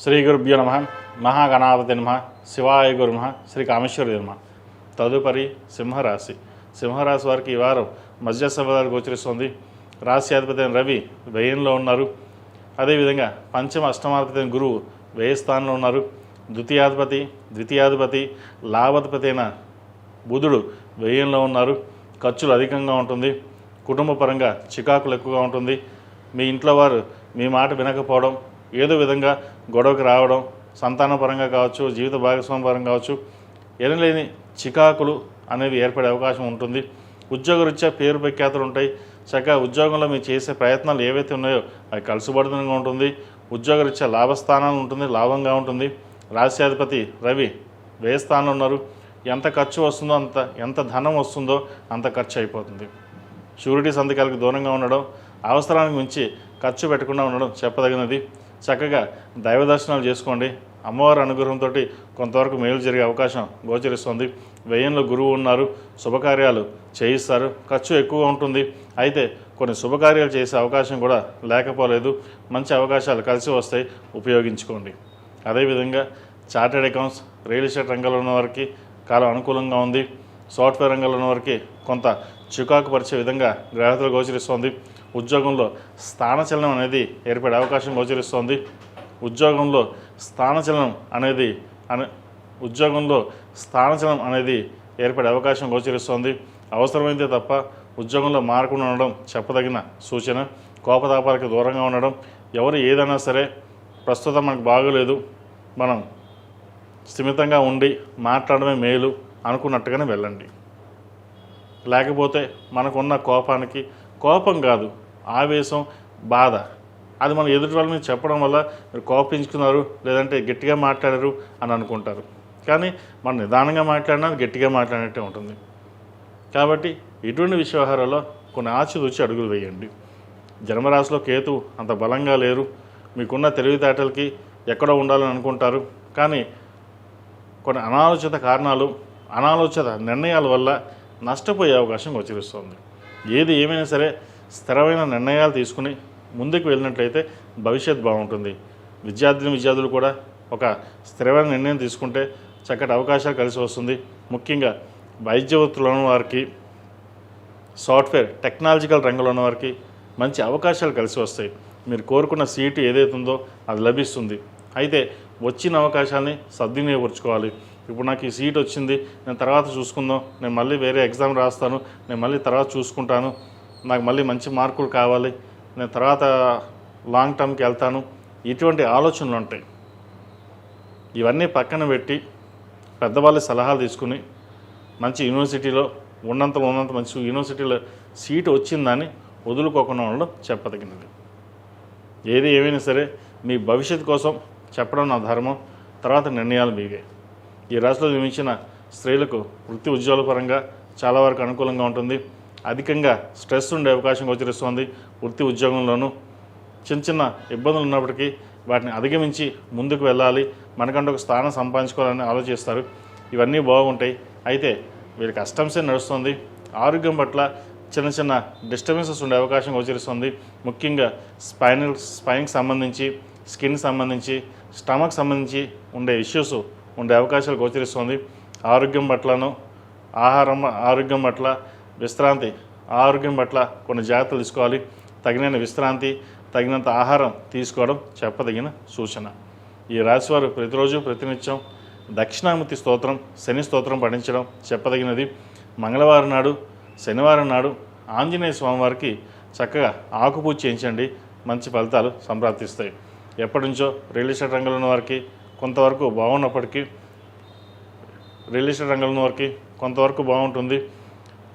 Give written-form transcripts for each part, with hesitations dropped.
శ్రీ గురుభ్యో నమ. మహాగణాధిపతి నమ. శివాయ గురు నమ. శ్రీ కామేశ్వరి నమ. తదుపరి సింహరాశి. సింహరాశి వారికి ఈ వారం మధ్య సంవత్సరాలు గోచరిస్తుంది. రాశ్యాధిపతి అయిన రవి వ్యయంలో ఉన్నారు. అదేవిధంగా పంచమ అష్టమాధిపతి అయిన గురువు వ్యయ స్థానంలో ఉన్నారు. ద్వితీయాధిపతి లాభాధిపతి అయిన బుధుడు వ్యయంలో ఉన్నారు. ఖర్చులు అధికంగా ఉంటుంది. కుటుంబ పరంగా చికాకులు ఎక్కువగా ఉంటుంది. మీ ఇంట్లో వారు మీ మాట వినకపోవడం, ఏదో విధంగా గొడవకి రావడం, సంతానపరంగా కావచ్చు, జీవిత భాగస్వామి పరంగా కావచ్చు, ఎనలేని చికాకులు అనేవి ఏర్పడే అవకాశం ఉంటుంది. ఉద్యోగరీత్యా పేరు ప్రఖ్యాతులు ఉంటాయి. చక్కగా ఉద్యోగంలో మీరు చేసే ప్రయత్నాలు ఏవైతే ఉన్నాయో అవి కలుసుబడుతుందిగా ఉంటుంది. ఉద్యోగరీత్యా లాభస్థానాలు ఉంటుంది, లాభంగా ఉంటుంది. రాశ్యాధిపతి రవి వ్యయ స్థానంలో ఉన్నారు. ఎంత ఖర్చు వస్తుందో ఎంత ధనం వస్తుందో అంత ఖర్చు అయిపోతుంది. షూరిటీ సంతకాలకు దూరంగా ఉండడం, అవసరానికి మించి ఖర్చు పెట్టకుండా ఉండడం చెప్పదగినది. చక్కగా దైవ దర్శనాలు చేసుకోండి. అమ్మవారి అనుగ్రహంతో కొంతవరకు మేలు జరిగే అవకాశం గోచరిస్తుంది. వ్యయంలో గురువు ఉన్నారు. శుభకార్యాలు చేయిస్తారు. ఖర్చు ఎక్కువగా ఉంటుంది. అయితే కొన్ని శుభకార్యాలు చేసే అవకాశం కూడా లేకపోలేదు. మంచి అవకాశాలు కలిసి వస్తాయి, ఉపయోగించుకోండి. అదేవిధంగా చార్టెడ్ అకౌంట్స్, రియల్ ఎస్టేట్ రంగంలో ఉన్న వారికి కాలం అనుకూలంగా ఉంది. సాఫ్ట్వేర్ రంగంలో ఉన్న వారికి కొంత చికాకు పరిచే విధంగా గ్రహతులు గోచరిస్తోంది. ఉద్యోగంలో స్థానచలనం అనేది ఏర్పడే అవకాశం గోచరిస్తోంది. ఉద్యోగంలో స్థానచలనం అనేది ఏర్పడే అవకాశం గోచరిస్తోంది. అవసరమైతే తప్ప ఉద్యోగంలో మారకుండా ఉండడం చెప్పదగిన సూచన. కోపతాపాలకు దూరంగా ఉండడం. ఎవరు ఏదైనా సరే ప్రస్తుతం మనకు బాగోలేదు, మనం స్థిమితంగా ఉండి మాట్లాడమే మేలు అనుకున్నట్టుగానే వెళ్ళండి. లేకపోతే మనకున్న కోపానికి, కోపం కాదు ఆవేశం, బాధ, అది మనం ఎదుటి వాళ్ళ మీద చెప్పడం వల్ల మీరు కోపించుకున్నారు, లేదంటే గట్టిగా మాట్లాడారు అని అనుకుంటారు. కానీ మనం నిదానంగా మాట్లాడినా గట్టిగా మాట్లాడినట్టే ఉంటుంది. కాబట్టి ఇటువంటి వ్యవహారాల్లో కొన్ని ఆచితూచి అడుగులు వేయండి. జన్మరాశిలో కేతు అంత బలంగా లేరు. మీకున్న తెలివితేటలకి ఎక్కడో ఉండాలని అనుకుంటారు. కానీ కొన్ని అనాలోచిత నిర్ణయాల వల్ల నష్టపోయే అవకాశం గోచరిస్తుంది. ఏది ఏమైనా సరే స్థిరమైన నిర్ణయాలు తీసుకుని ముందుకు వెళ్ళినట్లయితే భవిష్యత్ బాగుంటుంది. విద్యార్థులు కూడా ఒక స్థిరమైన నిర్ణయం తీసుకుంటే చక్కటి అవకాశాలు కలిసి వస్తుంది. ముఖ్యంగా వైద్య వృత్తిలో ఉన్న వారికి, సాఫ్ట్వేర్ టెక్నాలజికల్ రంగంలో ఉన్న వారికి మంచి అవకాశాలు కలిసి వస్తాయి. మీరు కోరుకున్న సీటు ఏదైతే ఉందో అది లభిస్తుంది. అయితే వచ్చిన అవకాశాన్ని సద్వినియోగపరుచుకోవాలి. ఇప్పుడు నాకు ఈ సీట్ వచ్చింది, నేను తర్వాత చూసుకుందాం, నేను మళ్ళీ వేరే ఎగ్జామ్ రాస్తాను, నేను మళ్ళీ తర్వాత చూసుకుంటాను, నాకు మళ్ళీ మంచి మార్కులు కావాలి, నేను తర్వాత లాంగ్ టర్మ్కి వెళ్తాను, ఇటువంటి ఆలోచనలు ఉంటాయి. ఇవన్నీ పక్కన పెట్టి పెద్దవాళ్ళ సలహాలు తీసుకుని మంచి యూనివర్సిటీలో ఉన్నంత మంచి యూనివర్సిటీలో సీటు వచ్చిందని వదులుకోకుండా ఉండడం చెప్పదగినది. ఏది ఏమైనా సరే మీ భవిష్యత్తు కోసం చెప్పడం నా ధర్మం. తర్వాత నిర్ణయాలు మీవే. ఈ రాశిలో జన్మించిన స్త్రీలకు వృత్తి ఉద్యోగాల పరంగా చాలా వరకు అనుకూలంగా ఉంటుంది. అధికంగా స్ట్రెస్ ఉండే అవకాశం గోచరిస్తుంది. వృత్తి ఉద్యోగంలోనూ చిన్న ఇబ్బందులు ఉన్నప్పటికీ వాటిని అధిగమించి ముందుకు వెళ్ళాలి, మనకంటూ ఒక స్థానం సంపాదించుకోవాలని ఆలోచిస్తారు. ఇవన్నీ బాగుంటాయి. అయితే వీరికి అష్టంశ నడుస్తుంది. ఆరోగ్యం పట్ల చిన్న డిస్టర్బెన్సెస్ ఉండే అవకాశం గోచరిస్తుంది. ముఖ్యంగా స్పైన్కి సంబంధించి, స్కిన్ సంబంధించి, స్టమక్ సంబంధించి ఉండే ఇష్యూస్ ఉండే అవకాశాలు గోచరిస్తుంది. ఆరోగ్యం పట్లను, ఆరోగ్యం పట్ల విశ్రాంతి, ఆరోగ్యం పట్ల కొన్ని జాగ్రత్తలు తీసుకోవాలి. తగిన విశ్రాంతి, తగినంత ఆహారం తీసుకోవడం చెప్పదగిన సూచన. ఈ రాశివారు ప్రతిరోజు ప్రతినిత్యం దక్షిణామూర్తి స్తోత్రం, శని స్తోత్రం పఠించడం చెప్పదగినది. మంగళవారం నాడు, శనివారం నాడు ఆంజనేయ స్వామివారికి చక్కగా ఆకుపూజ చేయించండి. మంచి ఫలితాలు సంప్రాప్తిస్తాయి. ఎప్పటి నుంచో రియల్ ఎస్టేట్ రంగంలో ఉన్న వారికి కొంతవరకు బాగున్నప్పటికీ, కొంతవరకు బాగుంటుంది.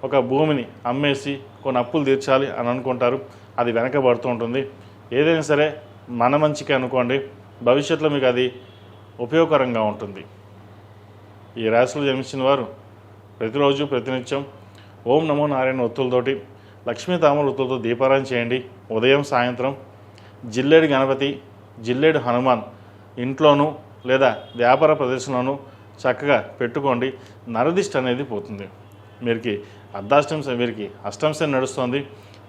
ఒక భూమిని అమ్మేసి కొన్ని అప్పులు తీర్చాలి అని అనుకుంటారు, అది వెనకబడుతూ ఉంటుంది. ఏదైనా సరే మన మంచికి అనుకోండి, భవిష్యత్తులో మీకు అది ఉపయోగకరంగా ఉంటుంది. ఈ రాశిలో జన్మించిన వారు ప్రతిరోజు ప్రతినిత్యం ఓం నమో నారాయణ ఒత్తులతోటి, లక్ష్మీ తామర ఒత్తులతో దీపారాయణ చేయండి. ఉదయం సాయంత్రం జిల్లేడు గణపతి, జిల్లేడు హనుమాన్ ఇంట్లోనూ లేదా వ్యాపార ప్రదేశంలోనూ చక్కగా పెట్టుకోండి. నరదిష్టి అనేది పోతుంది. వీరికి అష్టంశ నడుస్తుంది.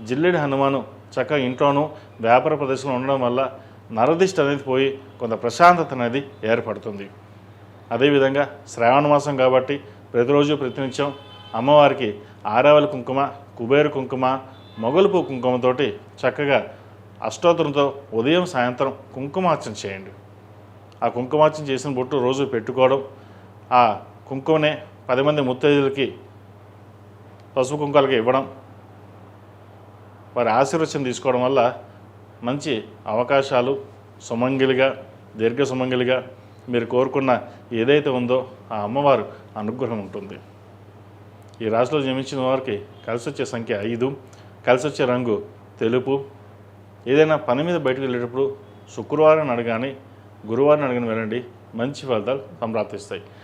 జిల్లేడు హనుమాను చక్కగా ఇంట్లోనూ వ్యాపార ప్రదేశంలో ఉండడం వల్ల నరదిష్టి అనేది పోయి కొంత ప్రశాంతత అనేది ఏర్పడుతుంది. అదేవిధంగా శ్రావణ మాసం కాబట్టి ప్రతిరోజు ప్రతినిత్యం అమ్మవారికి ఆరావళి కుంకుమ, కుబేరు కుంకుమ, మొగలుపు కుంకుమతోటి చక్కగా అష్టోత్తరంతో ఉదయం సాయంత్రం కుంకుమార్చన చేయండి. ఆ కుంకుమార్చన చేసిన బొట్టు రోజు పెట్టుకోవడం, ఆ కుంకుమనే 10 మంది ముత్తైదులకి పసుపు కుంకాలకి ఇవ్వడం, వారి ఆశీర్వచనం తీసుకోవడం వల్ల మంచి అవకాశాలు, సుమంగిలిగా, దీర్ఘ సుమంగిలిగా మీరు కోరుకున్న ఏదైతే ఉందో ఆ అమ్మవారు అనుగ్రహం ఉంటుంది. ఈ రాశిలో జన్మించిన వారికి కలిసి వచ్చే సంఖ్య 5, కలిసి వచ్చే రంగు తెలుపు. ఏదైనా పని మీద బయటకు వెళ్ళేటప్పుడు శుక్రవారం అడగాని, గురువారం అడగని వెళ్ళండి, మంచి ఫలితాలు సంప్రాప్తిస్తాయి.